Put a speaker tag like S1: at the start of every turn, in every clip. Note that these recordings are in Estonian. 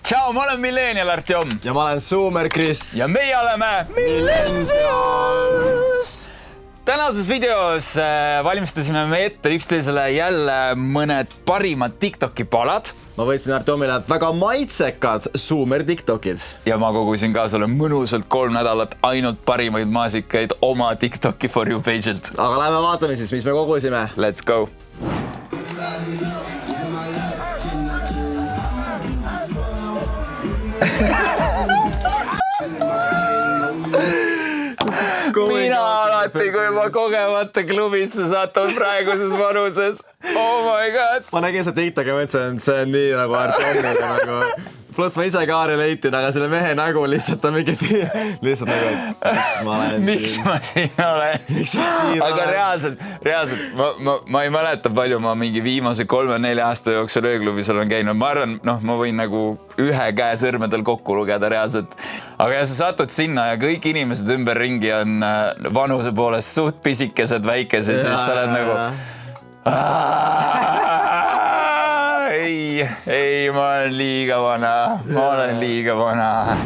S1: Tšau, ma olen Millennial Artjom.
S2: Ja ma olen Zoomer Chris.
S1: Ja meie oleme
S2: Millennials.
S1: Tänases videos valmistasime me ette üksteisele jälle mõned parimad TikToki palad.
S2: Ma võtsin Artjomile väga maitsekad Zoomer TikTokid.
S1: Ja ma kogusin ka sulle mõnusalt 3 nädalat ainult parimaid maasikaid oma TikToki For You page'ilt.
S2: Aga lähme vaatame siis, mis me kogusime.
S1: Let's go! Mina alati, kui ma kogemata klubisse satun praeguses vanuses. Oh my god!
S2: Ma nägin seda TikToki ja mõtlesin, et see on nii nagu Artjomile nagu... Plus ma ise ka relate'in, aga selle mehe nägu lihtsalt on mingi... Lihtsalt nagu, et
S1: miks ma siin olen? Aga reaalselt, ma ei mäleta palju ma mingi viimase 3-4 aasta jooksul ööklubis olen käinud. Ma arvan, ma võin nagu ühe käe sõrmedel kokku lugeda reaalselt. Aga ja sa satud sinna ja kõik inimesed ümber ringi on vanuse poolest suht pisikesed, väikesed ja sa oled nagu... Ei, ma olen liiga vana.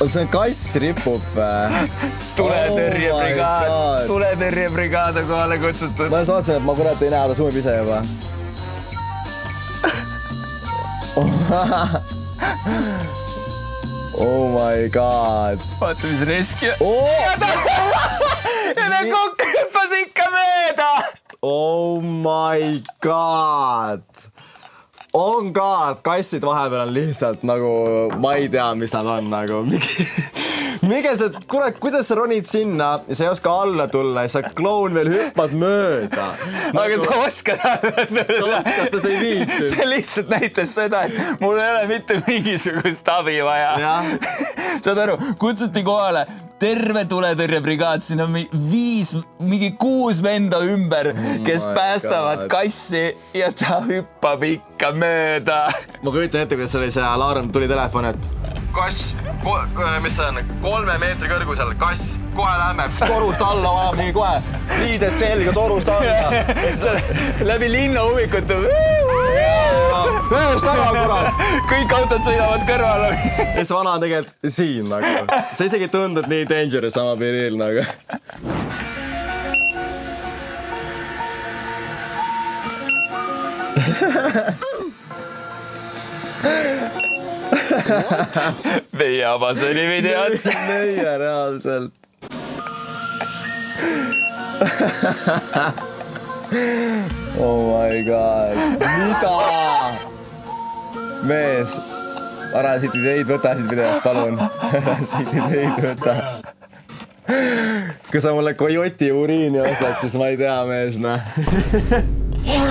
S2: See kass ripub.
S1: Tuletõrjebrigaad on kohale kutsutud.
S2: Ma saatsin, et ma kurat ei näe ta suumib ise juba. Oh my god.
S1: Vaata, mis reski. Ja ta kokku hüppas ikka mööda.
S2: Oh my god. On god. Kassid vahepeal on lihtsalt nagu, ma ei tea, mis nad on nagu. Miks sa, kurat, kuidas sa ronid sinna ja sa ei oska alla tulla ja sa kloun veel hüppad mööda.
S1: Aga ta oskad alla tulla.
S2: Ta ei viitud.
S1: See lihtsalt näitas seda, et mul ei ole mitte mingisugust abi vaja. Saad aru, kutsuti kohale terve tuletõrjebrigaad, siin on mingi 6 venda ümber, kes päästavad kassi ja ta hüppab ikka mööda.
S2: Ma kujutan ette, kuidas oli see alarm, tuli telefon, et kass, mis see on, 3 meetri kõrgusel, kass, kohe lähme, torust alla vajab mingi kohe, liided selga torust alla.
S1: Läbi linna huvikutu.
S2: Ööst ära, kurat.
S1: Kõik autod sõidavad kõrval.
S2: Ja see vana on tegelikult siin nagu. See isegi tundud nii dangerous sama piiril nagu.
S1: Meie Amazoni videod.
S2: Meie reaalselt. Oh my god. Mida? Mees, ära siit ideid võta siit videost, palun. Ära siit ideid võta. Kui sa mulle Coyote uriini ostad, siis ma ei tea, mees,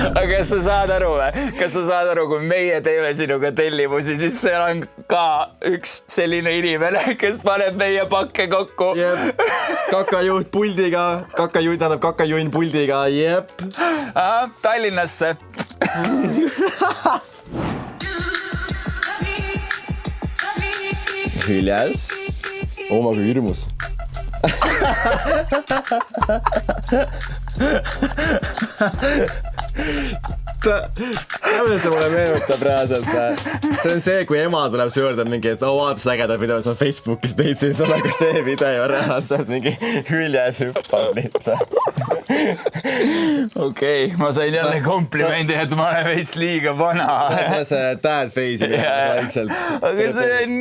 S1: Aga kas sa saad aru või? Kas sa saad aru, kui meie teeme sinuga tellimusi, siis seal on ka üks selline inimene, kes paneb meie pakke kokku.
S2: Jep, kakajuht puldiga, kakajunn puldiga, jep.
S1: Tallinnasse.
S2: Hüljes. Ma kui hirmus. Mida see mulle meenutab reaalselt? See on see, kui ema tuleb su juurde mingi, et vaata see ägeda video, ma Facebookis teidsin sulle ka see video reaalselt mingi hüljes hüppab lihtsalt.
S1: Okei, ma sain jälle komplimendi, et ma olen veits liiga vana.
S2: See dad face'i vaikselt.
S1: Aga see on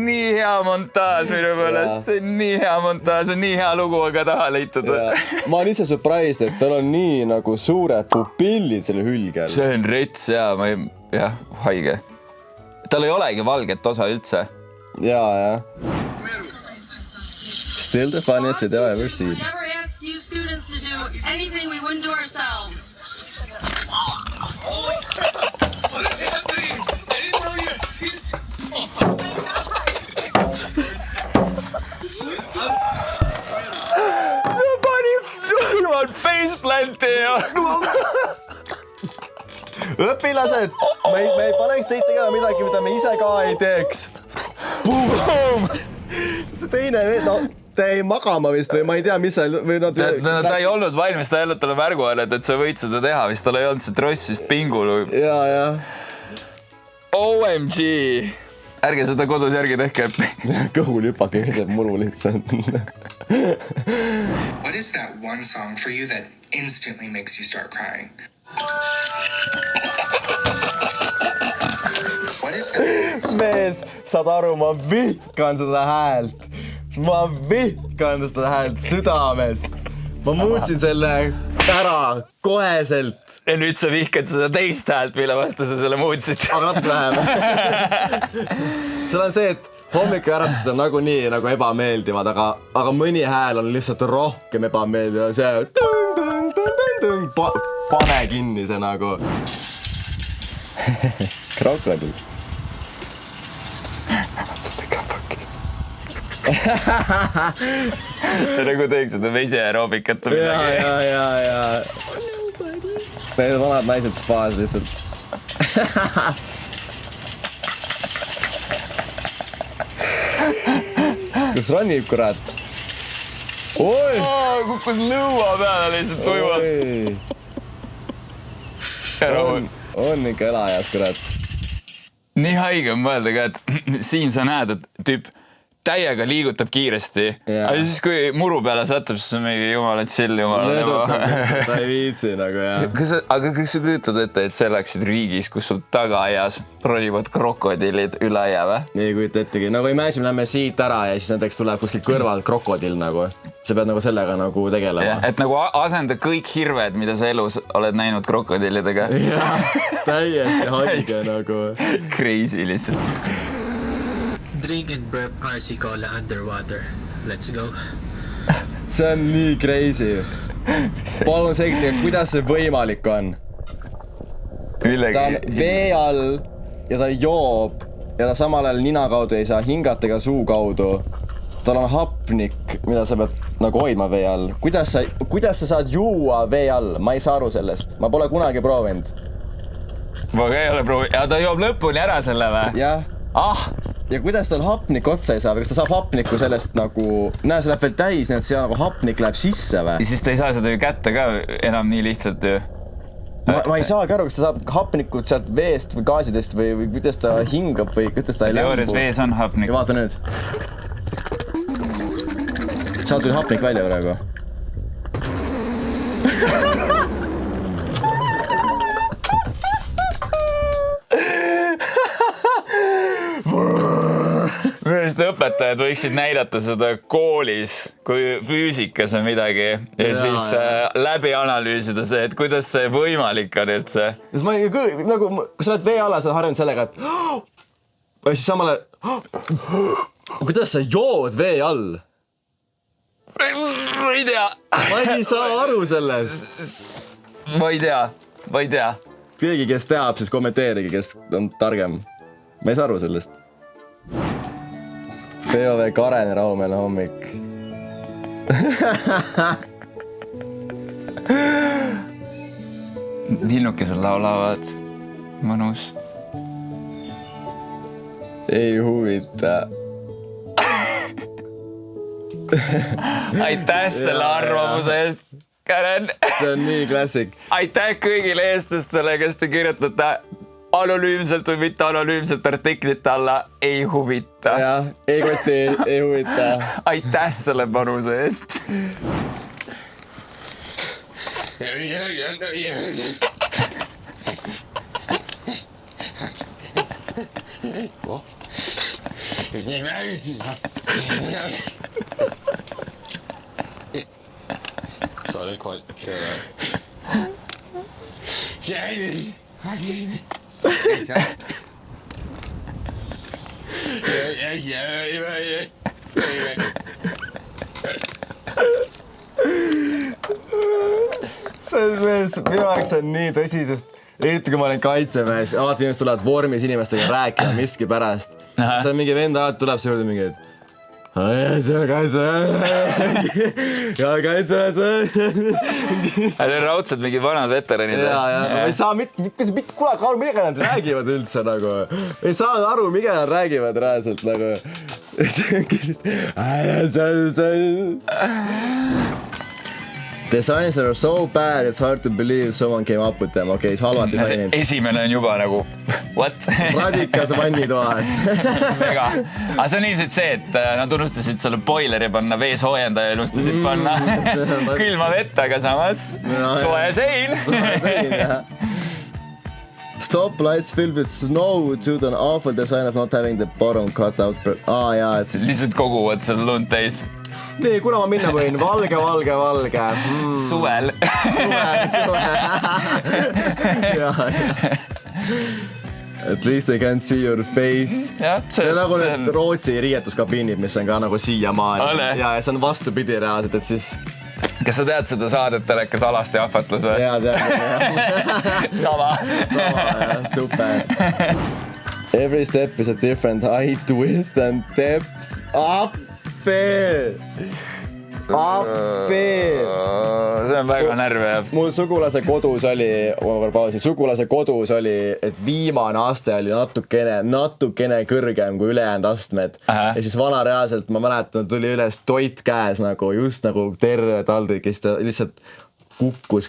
S1: nii hea montaaž minu mõelest. See on nii hea montaaž, on nii hea lugu aga taha leitud.
S2: Ma olen ise surprised, et tal on nii nagu suured pupillid selle hülgel.
S1: See on rets ja haige. Tal ei olegi valget osa üldse.
S2: Ja. Still the funniest video I've ever seen.
S3: Never ask you students to do anything we wouldn't do ourselves.
S4: What is happening? I didn't know you. Jeez.
S1: See pani faceplanti ja...
S2: Õpilased, me ei paneks teid tegema midagi, mida me ise ka ei teeks. Boom! See teine, ta jäi magama vist või ma ei tea, mis seal või no
S1: ta ei olnud valmis, ta ei olnud talle märgu andnud, et sa võid seda teha, vist tal ei olnud see tross vist pingul.
S2: ja.
S1: OMG! Ärge seda kodus järgi tehke.
S2: Kõhul hüpake, see muru lihtsalt.
S5: What is that one song for you that instantly makes you start crying? What is that?
S2: Mees, saad aru, ma vihkan seda häält. Ma vihkan seda häält südamest. Ma muutsin selle ära koheselt.
S1: Ja nüüd sa vihkad seda teist häält, mille vastu sa selle muutsid.
S2: Aga natuke vähem. Seal on see, et hommikuäratused on nagunii nagu ebameeldivad, aga mõni hääl on lihtsalt rohkem ebameeldiv. See pane kinni see nagu. Krokodil.
S1: Ta nagu teeks seda vesi aeroobikat.
S2: Ja. Need vanad naised spaas lihtsalt. Kus ronib, kurat? Oi!
S1: Kukkus lõua peale lihtsalt tuimalt.
S2: On ikka elajas, kurat.
S1: Nii haige on mõelda ka, et siin sa näed, et tüüp täiega liigutab kiiresti. Aga siis kui muru peale satub, siis on mingi jumala chill, jumala.
S2: Ta ei viitsi nagu, jah.
S1: Aga kas sa kujutad ette, et sa elaksid riigis, kus sul tagaaias ronivad krokodillid üle aia või?
S2: Ei kujuta ettegi. Nagu imagine, lähme siit ära ja siis näiteks tuleb kuskil kõrval krokodill nagu. Sa pead nagu sellega nagu tegelema.
S1: Et nagu asenda kõik hirved, mida sa elus oled näinud krokodillidega.
S2: Jah, täiesti haige nagu.
S1: Crazy lihtsalt.
S6: Drink and burp RC Cola underwater. Let's go.
S2: See on nii crazy. Palun selgitage, kuidas see võimalik on? Ta on vee all ja ta joob ja ta samal ajal nina kaudu ei saa hingata ega suu kaudu. Tal on hapnik, mida sa pead nagu hoidma vee all. Kuidas sa saad juua vee all? Ma ei saa aru sellest. Ma pole kunagi proovinud.
S1: Ma ka ei ole proovinud. Ja ta joob lõpuni ära selle või?
S2: Jah. Ja kuidas tal hapnik otsa ei saa? Kas ta saab hapniku sellest nagu... Näe, see läheb veel täis, nii et see nagu hapnik läheb sisse või?
S1: Ja siis ta ei saa seda ju kätte ka enam nii lihtsalt ju.
S2: Ma ei saagi aru, kas ta saab hapnikut sealt veest või gaasidest või kuidas ta hingab või kuidas ta ei lämbu.
S1: Teoorias vees on hapnik.
S2: Ja vaata nüüd. Sealt tuli hapnik välja praegu. Mõnest õpetajad võiksid näidata seda koolis, kui füüsikas on midagi ja siis läbi analüüsida see, et kuidas see võimalik on üldse. Ma ei, nagu, kui sa oled vee alla, sa oled harjunud sellega, et ja siis samal kuidas sa jood vee all?
S1: Ma ei tea.
S2: Ma ei saa aru sellest.
S1: Ma ei tea.
S2: Keegi, kes teab, siis kommenteerigi, kes on targem. Ma ei saa aru sellest. POV Karen Raumel hommik.
S1: Linnukesed laulavad. Mõnus.
S2: Ei huvita.
S1: Aitäh selle arvamuse eest, Karen.
S2: See on nii klassik.
S1: Aitäh kõigile eestlastele, kes te kirjutate anonüümselt või mitte anonüümselt artiklit alla. Ei huvita.
S2: Jah, ei koti, ei huvita.
S1: Aitäh selle panuse eest.
S4: Sa oled quite
S2: minu jaoks on nii tõsi, sest eriti kui ma olen kaitseväes, alati inimesed tulevad vormis inimestega rääkima miski pärast. See on mingi vend alati tuleb see juurde mingi, et see on kaitseväes. Ja kaitseväes.
S1: Need on raudselt mingid vanad veteranid.
S2: Ja ei saa mitte kunagi aru, millega nad räägivad üldse nagu. Ei saa aru, millega nad räägivad reaalselt nagu. Designs are so bad, it's hard to believe someone came up with them. Okei, siis halvad disainid.
S1: Esimene on juba nagu, what?
S2: Radikas vannitoas.
S1: Mega. Aga see on ilmselt see, et nad unustasid selle boileri panna, veesoojendaja unustasid panna külma vett, aga samas soe sein.
S2: Stop lights filled with snow due to an awful design of not having the bottom cut out. Jaa, et siis...
S1: Lihtsalt koguvad seal lund täis.
S2: Nii, kuna ma minna võin? Valge.
S1: Suvel.
S2: At least they can't see your face. See on nagu need Rootsi riietuskabiinid, mis on ka nagu siiamaani. Ja see on vastupidi reaalselt, et siis...
S1: Kas sa tead seda saadet telekas Alasti ahvatlus või?
S2: Jaa, tead.
S1: Sama,
S2: jah, super. Every step is a different height, width and depth. Appi!
S1: See on väga närvejav.
S2: Mul sugulase kodus oli, et viimane aste oli natukene kõrgem kui ülejäänud astmed. Ja siis vana reaalselt, ma mäletan, tuli üles toit käes nagu, just nagu terve taldrik, ja siis ta lihtsalt kukkus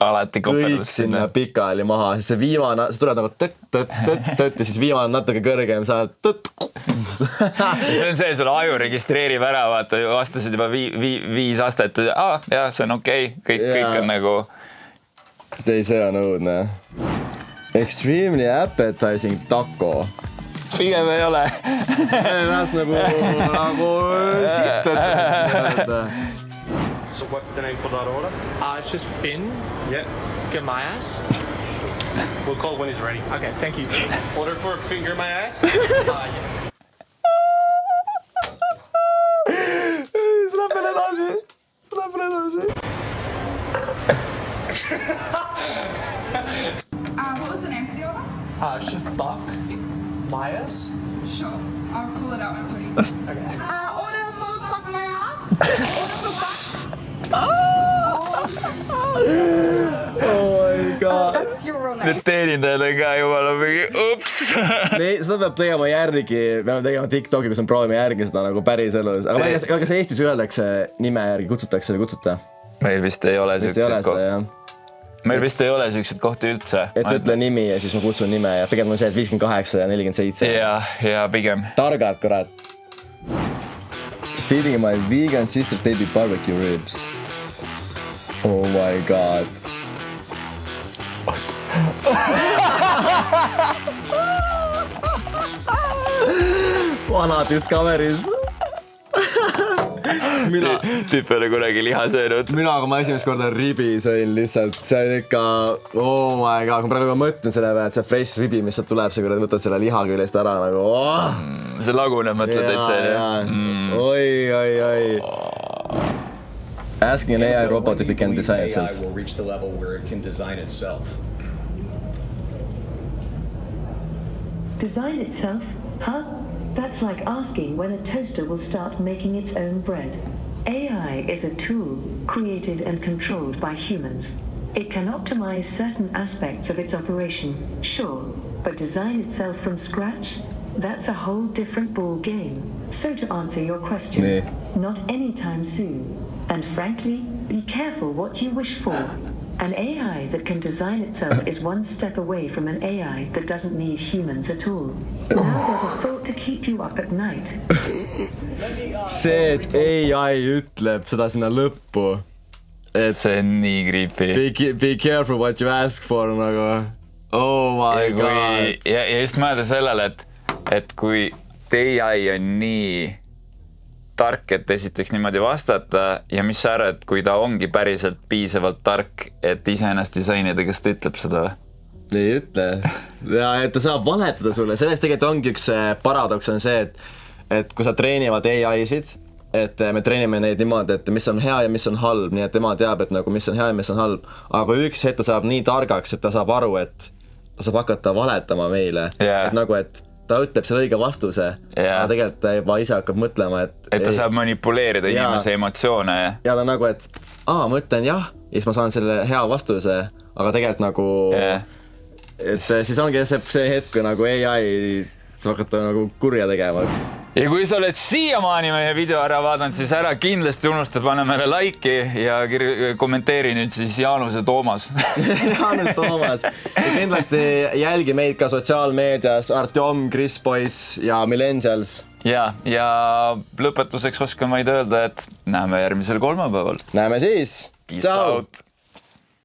S1: alati
S2: kõik sinna pikali maha, siis see viimane, sa tuled nagu tõtt ja siis viimane natuke kõrgem, sa tõtt.
S1: See on see, sul aju registreerib ära, vaata, vastasid juba 5 aastat, jah, see on okei, kõik on nagu...
S2: Ei, see on õudne. Extremely appetizing taco.
S1: Pigem ei ole.
S2: See on ennast nagu sitt.
S7: So what's the name for that order?
S8: It's just Finn.
S7: Yeah.
S8: Gamayas.
S7: We'll call when he's ready.
S8: Okay, thank you.
S7: Order for finger my ass?
S8: Yeah.
S2: Läheb veel edasi.
S3: What was the name for the order?
S8: It's just Buck. Myers.
S3: Sure. I'll call it out when it's ready.
S8: Okay.
S3: Order for fuck my ass. Order for fuck.
S2: Oh my god.
S3: That's your real name.
S1: Need teenindajad on ka jumala mingi ups.
S2: Seda peab tegema järgi, peame tegema TikToki, kus me proovime järgi seda nagu päris elus. Aga kas Eestis öeldakse nime järgi, kutsutakse või kutsuta?
S1: Meil vist ei ole siuksed kohti. Meil vist ei ole siuksed kohti üldse.
S2: Et ütle nimi ja siis ma kutsun nime ja pigem on see, et 58 ja 47.
S1: Ja pigem.
S2: Targad, kurat. Feeding my vegan sister's baby barbecue ribs. Oh my god. Vana Discoveris.
S1: Tüüp ei ole kunagi liha söönud.
S2: Mina, kui ma esimest korda ribi sõin lihtsalt, see on ikka, oh my god, kui praegu mõtlen selle peale, et see fresh ribi, mis sealt tuleb, see kuradi võtad selle liha küljest ära nagu,
S1: See laguneb, mõtled, et see
S2: Oi. Asking an AI robot if it can design itself.
S9: AI will reach the level where it can design itself.
S10: Design itself? Huh? That's like asking when a toaster will start making its own bread. AI is a tool created and controlled by humans. It can optimize certain aspects of its operation, sure, but design itself from scratch? That's a whole different ball game. So to answer your question, not anytime soon. And frankly, be careful what you wish for. An AI that can design itself is one step away from an AI that doesn't need humans at all. Now there's a thought to keep you up at night.
S2: See, et AI ütleb seda sinna lõppu.
S1: See on nii creepy.
S2: Be careful what you ask for, nagu. Oh my god.
S1: Ja just mõelda sellele, et kui AI on nii tark, et esiteks niimoodi vastata ja mis sa arvad, kui ta ongi päriselt piisavalt tark, et iseennast disainida, kas ta ütleb seda?
S2: Ei ütle. Ja et ta saab valetada sulle. Sellest tegelikult ongi üks paradoks on see, et kui sa treenivad AI-sid, et me treenime neid niimoodi, et mis on hea ja mis on halb, nii et tema teab, et nagu mis on hea ja mis on halb. Aga üks hetk ta saab nii targaks, et ta saab aru, et ta saab hakata valetama meile. Et nagu, et ta ütleb selle õige vastuse, aga tegelikult ta juba ise hakkab mõtlema, et
S1: ta saab manipuleerida inimese emotsioone.
S2: Ja ta nagu, et mõtlen jah, ja siis ma saan selle hea vastuse, aga tegelikult nagu, et siis ongi see hetk, kui nagu AI saab hakata nagu kurja tegema.
S1: ja kui sa oled siiamaani meie video ära vaadanud, siis ära kindlasti unusta panna meile like'i ja kommenteeri nüüd siis Jaanus ja Toomas.
S2: Jaanus Toomas. Ja kindlasti jälgi meid ka sotsiaalmeedias Artjom, Chris Boys ja Millennials.
S1: Ja lõpetuseks oskan vaid öelda, et näeme järgmisel kolmapäeval.
S2: Näeme siis.
S1: Peace out.